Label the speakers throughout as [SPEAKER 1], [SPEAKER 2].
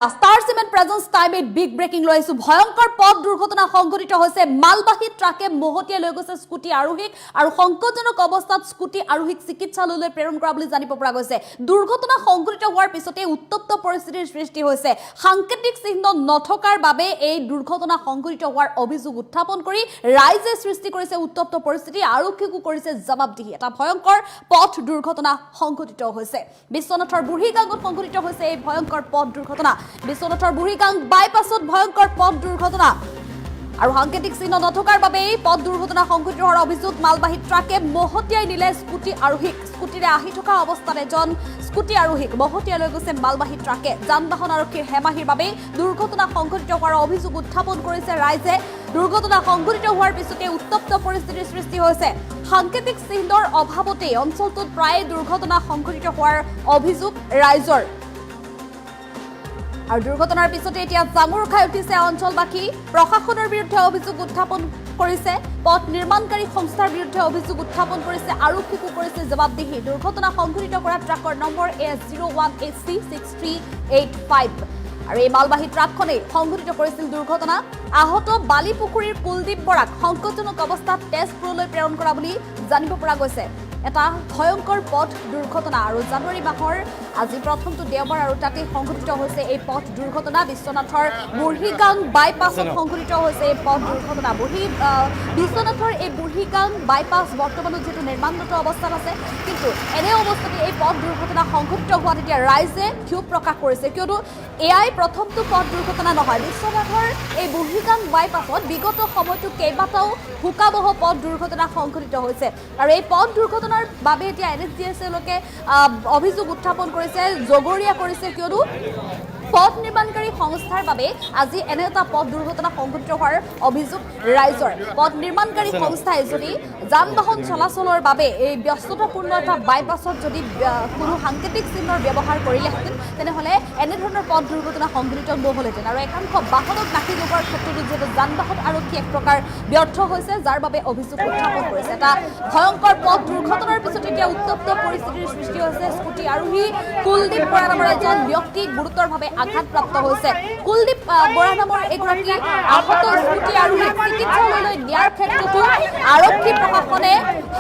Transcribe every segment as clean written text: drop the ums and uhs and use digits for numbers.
[SPEAKER 1] Star Cement presence time it big breaking loisu bhayankar pod durghotona সংঘটিত হৈছে মালবাহী ট্ৰাকে মহতিয়া লৈ গৈছে স্কুটি আৰোহীক আৰু সংকটজনক অৱস্থাত স্কুটি আৰোহীক চিকিৎসালয়লৈ প্ৰেৰণ কৰা বুলি জানিব পৰা গৈছে দুৰ্ঘটনা সংঘটিত হোৱাৰ পিছতে উত্তপ্ত পৰিস্থিতিৰ সৃষ্টি হৈছে সাংকেতিক চিহ্ন নথকাৰ বাবে এই দুৰ্ঘটনা সংঘটিত হোৱাৰ অভিযোগ উত্থাপন কৰি ৰাইজে সৃষ্টি কৰিছে উত্তপ্ত পৰিস্থিতি আৰক্ষীকো কৰিছে জবাবদিহি এটা ভয়ংকৰ পথ দুৰ্ঘটনা সংঘটিত হৈছে বিশ্বনাথৰ বুঢ়ীগাংগত সংঘটিত হৈছে এই ভয়ংকৰ পথ দুৰ্ঘটনা বিশ্বনাথৰ বুঢ়ীগাং বাইপাছত ভয়ংকৰ পথ দুৰ্ঘটনা আৰু সাংকেতিক চিহ্ন নথকাৰ বাবে এই পথ দুৰ্ঘটনা সংঘটিত হোৱাৰ অভিযোগ মালবাহী ট্ৰাকে মহতিয়াই নিলে স্কুটি আৰোহীক স্কুটিৰে আহি থকা অৱস্থাত এজন স্কুটি আৰোহীক মহতিয়াই লৈ গৈছে মালবাহী ট্ৰাকে যান বাহন আৰক্ষীৰ হেমাহিৰ বাবে দুৰ্ঘটনা সংঘটিত হোৱাৰ অভিযোগ উত্থাপন কৰিছে ৰাইজে দুৰ্ঘটনা সংঘটিত হোৱাৰ পিছতে উত্তপ্ত পৰিস্থিতিৰ সৃষ্টি হৈছে সাংকেতিক চিহ্নৰ অভাৱতে অঞ্চলটোত প্ৰায় দুৰ্ঘটনা সংঘটিত হোৱাৰ অভিযোগ ৰাইজৰ আৰু দুৰ্ঘটনাৰ পিছতে এতিয়া জাঙুৰ খাই উঠিছে অঞ্চলবাসী প্ৰশাসনৰ বিৰুদ্ধে অভিযোগ উত্থাপন কৰিছে পথ নিৰ্মাণকাৰী সংস্থাৰ বিৰুদ্ধে অভিযোগ উত্থাপন কৰিছে আৰক্ষীকো কৰিছে জবাবদিহি দুৰ্ঘটনা সংঘটিত কৰা ট্ৰাকৰ নম্বৰ AS01AC6385 আৰু এই মালবাহী ট্ৰাকখনে সংঘটিত কৰিছিল দুৰ্ঘটনা আহত বালিপুখুৰীৰ কুলদীপ বৰাক সংকটজনক অৱস্থাত তেজপুৰলৈ প্ৰেৰণ কৰা বুলি জানিব পৰা গৈছে এটা ভয়ংকৰ পথ দুৰ্ঘটনা আৰু জানুৱাৰী মাহৰ আজি প্ৰথমটো দেওবাৰ আৰু তাতে সংঘটিত হৈছে এই পথ দুৰ্ঘটনা বিশ্বনাথৰ বুঢ়ীগাং বাইপাছত সংঘটিত হৈছে এই পথ দুৰ্ঘটনা বিশ্বনাথৰ এই বুঢ়ীগাং বাইপাছ বৰ্তমানত যেটো নিৰ্মাণৰত অৱস্থাত আছে কিন্তু এনে অৱস্থাতে এই পথ দুৰ্ঘটনা সংঘটিত হোৱা তেতিয়া ৰাইজে ক্ষোভ প্ৰকাশ কৰিছে কিয়নো এআই প্ৰথমটো পথ দুৰ্ঘটনা নহয় বিশ্বনাথৰ এই বুঢ়ীগাং বাইপাছত বিগত সময়টো কেইবাটাও হুকাবহ পথ দুৰ্ঘটনা সংঘটিত হৈছে আৰু এই পথ দুৰ্ঘটনাৰ বাবে এতিয়া NHDSA লোকে অভিযোগ উত্থাপন কৰিছে জগৰীয়া কৰিছে কিয়নো পথ নিৰ্মাণকাৰী সংস্থাৰ বাবে আজি এনে এটা পথ দুৰ্ঘটনা সংঘটিত হোৱাৰ অভিযোগ ৰাইজৰ পথ নিৰ্মাণকাৰী সংস্থাই যদি যান বাহন চলাচলৰ বাবে এই ব্যস্ততাপূৰ্ণ এটা বাইপাছত যদি কোনো সাংকেতিক চিহ্নৰ ব্যৱহাৰ কৰিলেহেঁতেন তেনেহ'লে এনেধৰণৰ পথ দুৰ্ঘটনা সংঘটিত নহ'লহেঁতেন আৰু একাংশ বাহনত নাকি লগোৱাৰ ক্ষেত্ৰতো যিহেতু যান বাহন আৰক্ষী এক প্ৰকাৰ ব্যৰ্থ হৈছে যাৰ বাবে অভিযোগ উত্থাপন কৰিছে এটা ভয়ংকৰ পথ দুৰ্ঘটনাৰ পিছত এতিয়া উত্তপ্ত পৰিস্থিতিৰ সৃষ্টি হৈছে স্কুটি আৰোহী কুলদীপ বৰা নামৰ এজন ব্যক্তি গুৰুতৰভাৱে আঘাতপ্ৰাপ্ত হৈছে কুলদীপ বৰা নামৰ এগৰাকী আহত স্কুটি আৰোহীক চিকিৎসালয়লৈ নিয়াৰ ক্ষেত্ৰতো আৰক্ষী প্ৰশাসনে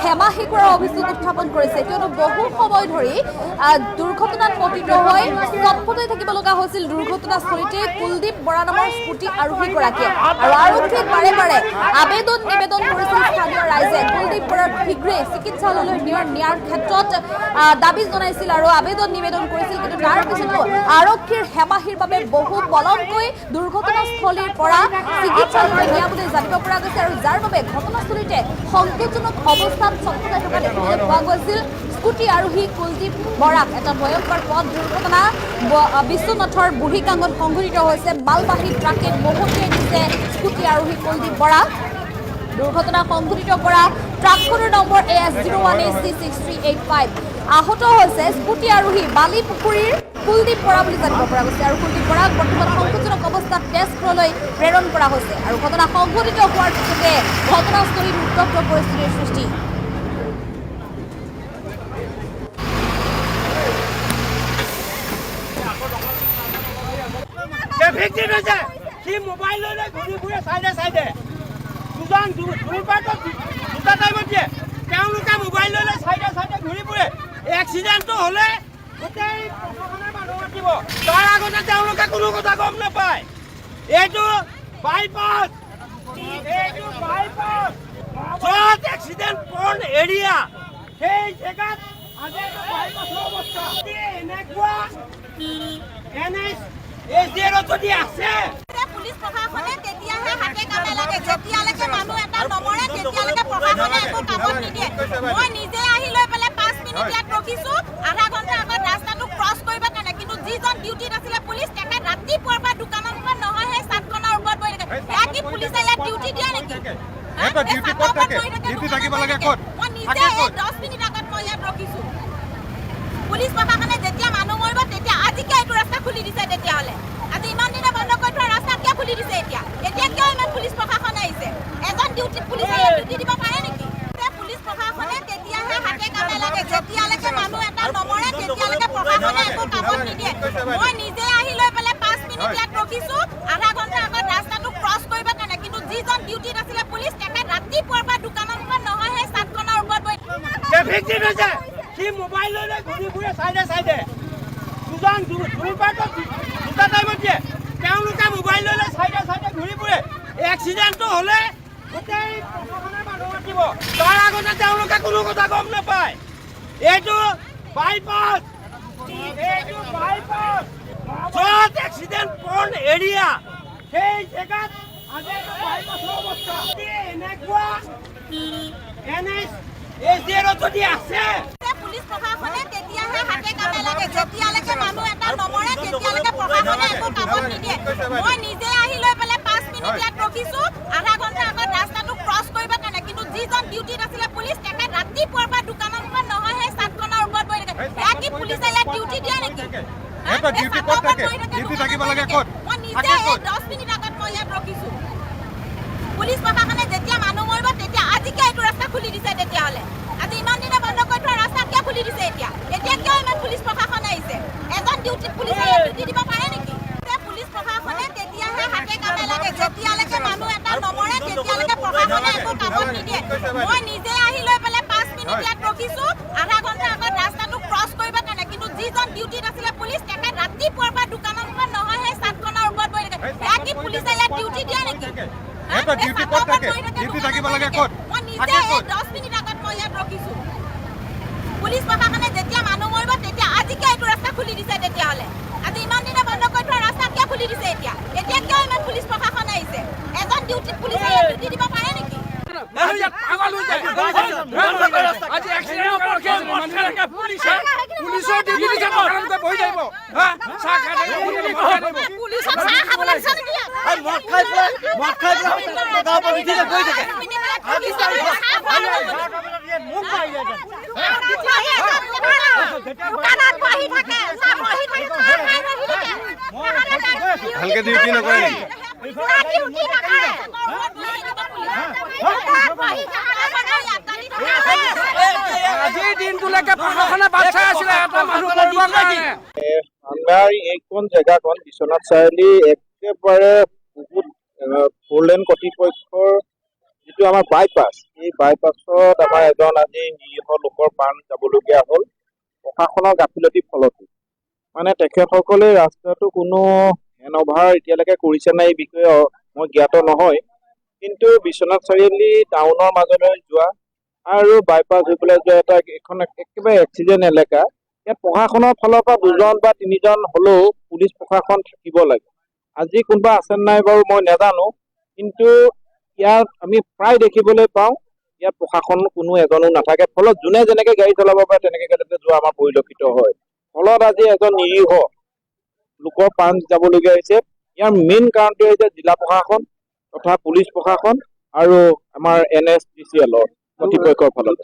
[SPEAKER 1] হেমাহি কৰাৰ অভিযোগ উত্থাপন কৰিছে কিয়নো বহু সময় ধৰি দুৰ্ঘটনাত পতিত হৈ চটফটাই থাকিব লগা হৈছিল দুৰ্ঘটনাস্থলীতে কুলদীপ বৰা নামৰ স্কুটি আৰোহীগৰাকীয়ে আৰু আৰক্ষীক বাৰে বাৰে নিবেদন কৰিছিল স্থানীয় ৰাইজে কুলদীপ বৰাৰ শীঘ্ৰে চিকিৎসালয়লৈ নিয়াৰ ক্ষেত্ৰত দাবী জনাইছিল আৰু নিবেদন কৰিছিল কিন্তু তাৰ পিছতো আৰক্ষীৰ হেমাহিৰ বাবে বহু পলমকৈ দুৰ্ঘটনাস্থলীৰ পৰা চিকিৎসালয়লৈ নিয়া বুলি জানিব পৰা গৈছে আৰু যাৰ বাবে ঘটনাস্থলীতে সংকটজনক অৱস্থাত চটফটাই থকা দেখিবলৈ পোৱা গৈছিল স্কুটি আৰোহী কুলদীপ বৰাক এটা ভয়ংকৰ পথ দুৰ্ঘটনা বিশ্বনাথৰ বুঢ়ীগাংগত সংঘটিত হৈছে মালবাহী ট্ৰাকে মহতিয়াই নিছে স্কুটি আৰোহী কুলদীপ বৰা দুৰ্ঘটনা সংঘটিত কৰা ট্ৰাকখনৰ নম্বৰ AS01AC6385 আহত হৈছে স্কুটি আৰোহী বালিপুখুৰীৰ কুলদীপ বৰা বুলি জানিব পৰা গৈছে আৰু কুলদীপ বৰাক বৰ্তমান সংকটজনক অৱস্থাত তেজপুৰলৈ প্ৰেৰণ কৰা হৈছে আৰু ঘটনা সংঘটিত হোৱাৰ পিছতে ঘটনাস্থলীত উত্তপ্ত পৰিস্থিতিৰ সৃষ্টি
[SPEAKER 2] এক্সিডেণ্টটো হ'লে গোটেই প্ৰশাসনে মানুহ মাতিব তাৰ আগতে তেওঁলোকে কোনো কথা গম নাপায় এইটো বাইপাছ য'ত এক্সিডেণ্ট প্ৰন এৰিয়া সেই জেগাত আজি বাইপাছৰ অৱস্থা এনেকুৱা NHDSA যদি আছে
[SPEAKER 3] পুলিচ প্ৰশাসনে তেতিয়াহে হাতে কামে লাগে যেতিয়ালৈকে মানুহ এটা নমৰে তেতিয়ালৈকে প্ৰশাসনে একো কামত নিদিয়ে মই নিজে আহি লৈ পেলাই 5 মিনিট ইয়াত ৰখিছো আধা ঘণ্টা আগত ৰাস্তাটো ক্ৰছ কৰিব কাৰণে কিন্তু যিজন ডিউটিত আছিলে পুলিচ তেখেত ৰাতিপুৱাৰ পৰা দোকানৰ ওপৰত নহয় সেই চাটখনৰ ওপৰত বহি থাকে এয়া কি পুলিচে ইয়াত ডিউটি দিয়ে নেকি
[SPEAKER 4] এটা ডিউটি ক'ত থাকে ডিউটি থাকিব লাগে ক'ত
[SPEAKER 3] মই নিজে 10 মিনিট আগত মই ইয়াত ৰখিছো পুলিচ প্ৰশাসনে যেতিয়া মানুহ মৰিব তেতিয়া আজি কিয় এইটো ৰাস্তা খুলি দিছে তেতিয়াহ'লে আজি ইমান দিনে বন্ধ কৰি থোৱা ৰাস্তা কিয় খুলি দিছে এতিয়া কিয় ইমান পুলিচ প্ৰশাসন আহিছে এজন ডিউটি পুলিচে ডিউটি দিব পাৰে নেকি পুলিচ প্ৰশাসনে তেতিয়াহে হাতে কামে লাগে যেতিয়ালৈকে মানুহ এটা নমৰে তেতিয়ালৈকে প্ৰশাসনে একো কামত নিদিয়ে মই নিজে আহি লৈ পেলাই 5 মিনিট
[SPEAKER 2] চাইডে চাইডে দুজন দুপাৰ্টত দুটা টাইমত দিয়ে তেওঁলোকে মোবাইল লৈ লৈ চাইডে চাইডে ঘূৰি ফুৰে এক্সিডেণ্টটো হ'লে গোটেই প্ৰশাসনে মানুহ মাতিব তাৰ আগতে তেওঁলোকে কোনো কথা গম নাপায় এইটো বাইপাছ য'ত এক্সিডেণ্ট প্ৰ'ন এৰিয়া সেই জেগাত আজি বাইপাছৰ অৱস্থা এনেকুৱা যদি আছে
[SPEAKER 3] পুলিচ প্ৰশাসনে তেতিয়াহে হাতে কামে লাগে যেতিয়ালৈকে মানুহ এটা নমৰে তেতিয়ালৈকে প্ৰশাসনে একো কামত নিদিয়ে মই নিজে আহি লৈ পেলাই 5 মিনিট ইয়াত ৰখিছো আধা ঘণ্টা আগত ৰাস্তাটো ক্ৰছ কৰিব কাৰণে কিন্তু যিজন ডিউটিত আছিলে পুলিচ তেখেত ৰাতিপুৱাৰ পৰা দোকানৰ মুখত নহয় সেই চাটখনৰ ওপৰত বহি থাকে সেয়া কি পুলিচে ইয়াত ডিউটি দিয়া নেকি
[SPEAKER 4] ডিউটি ক'ত থাকে ডিউটি থাকিব লাগে ক'ত
[SPEAKER 3] মই নিজে 10 মিনিট আগত মই ইয়াত ৰখিছো পুলিচ প্ৰশাসনে যেতিয়া মানুহ মৰিব তেতিয়া আজি কিয় এইটো ৰাস্তা খুলি দিছে তেতিয়াহ'লে আজি ইমান দিনে বন্ধ কৰি থোৱা ৰাস্তা কিয় খুলি দিছে এতিয়া কিয় ইমান পুলিচ প্ৰশাসন আহিছে এজন ডিউটিত পুলিচে ডিউটি দিব পাৰে নেকি পুলিচ প্ৰশাসনে তেতিয়াহে হাতে কামে লাগে যেতিয়ালৈকে মানুহ এটা নমৰে তেতিয়ালৈকে প্ৰশাসনে একো কামত নিদিয়ে মই নিজে আহি লৈ পেলাই 5 মিনিট ইয়াত ৰখিছো আধা ঘণ্টা আগত ৰাস্তাটো ক্ৰছ কৰিব কাৰণে কিন্তু যিজন ডিউটিত আছিলে পুলিচ তেখেত ৰাতিপুৱাৰ পৰা দোকানৰ মুখত নহয় সেই চাটখনৰ ওপৰত বহি থাকে সেয়া কি পুলিচে ইয়াত ডিউটি দিয়া নেকি
[SPEAKER 4] ডিউটি ক'ত থাকে ডিউটি থাকিব লাগে ক'ত
[SPEAKER 3] মই নিজে 10 মিনিট আগত মই ইয়াত ৰখিছো পুলিচ প্ৰশাসনে যেতিয়া মানুহ মৰিব তেতিয়া আজি কিয় এইটো ৰাস্তা খুলি দিছে তেতিয়াহ'লে আজি ইমান দিনে বন্ধ কৰি থোৱা ৰাস্তা কিয় খুলি দিছে এতিয়া কিয় ইমান পুলিচ প্ৰশাসন আহিছে এজন ডিউটিত পুলিচে ডিউটি দিব পাৰে নেকি
[SPEAKER 4] ভালকে ডিউটি নকৰে
[SPEAKER 2] আজিৰ দিনটোলৈকে প্ৰশাসনে বাট চাই আছিলে এটা মানুহ মৰিবৰ কাৰণে
[SPEAKER 5] আমাৰ এইখন জেগাখন বিশ্বনাথ চাৰিআলি একেবাৰে বহুত ফ'ৰলেন কৰ্তৃপক্ষৰ যিটো আমাৰ বাইপাছ এই বাইপাছত আমাৰ এজন আজি নিৰীহ লোকৰ প্ৰাণ যাবলগীয়া হ'ল প্ৰশাসনৰ গাফিলতিৰ ফলতো মানে তেখেতসকলে ৰাস্তাটো কোনো হেনঅভাৰ এতিয়ালৈকে কৰিছে নাই এই বিষয়ে মই জ্ঞাত নহয় কিন্তু বিশ্বনাথ চাৰিআলি টাউনৰ মাজলৈ যোৱা আৰু বাইপাছ হৈ পেলাই যোৱা এটা এখন একেবাৰে এক্সিডেণ্ট এলেকা ইয়াত প্ৰশাসনৰ ফালৰ পৰা 2জন বা 3জন হ'লেও পুলিচ প্ৰশাসন থাকিব লাগে আজি কোনোবা আছে নাই বাৰু মই নাজানো কিন্তু ইয়াত আমি প্ৰায় দেখিবলৈ পাওঁ ইয়াত প্ৰশাসন কোনো এজনো নাথাকে ফলত যোনে যেনেকৈ গাড়ী চলাব পাৰে তেনেকৈ যোৱা আমাৰ পৰিলক্ষিত হয় ফলত আজি এজন নিৰীহ লোকৰ প্ৰাণ যাবলগীয়া হৈছে ইয়াৰ মেইন কাৰণটো হৈছে জিলা প্ৰশাসন তথা পুলিচ প্ৰশাসন আৰু আমাৰ NSPCL কৰ্তৃপক্ষৰ ফলত